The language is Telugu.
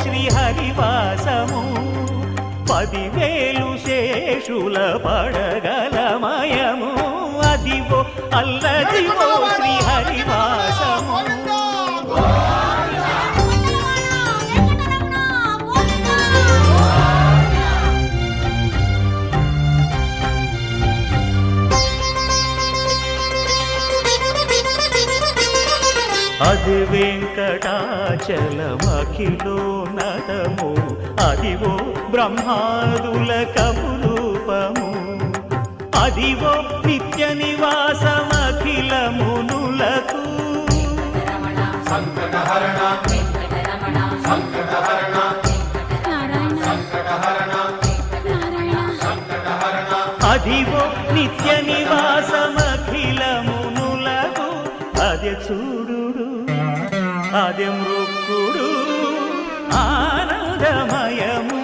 శ్రీహరివాసము 10,000 శేషుల పడగలమయము అదివో అల్లదివో శ్రీహరివాసము అది వెంకటాచలమఖిలోన్నతము అదివో బ్రహ్మాదుల కపురూపము అదివో నిత్య నివాసమఖిల మునులకు సంకటహరణ సంకటహరణ అదివో నిత్య నివాసమఖిల మునులకు అదే చూడు అదే మృక్కుడు ఆనందమయము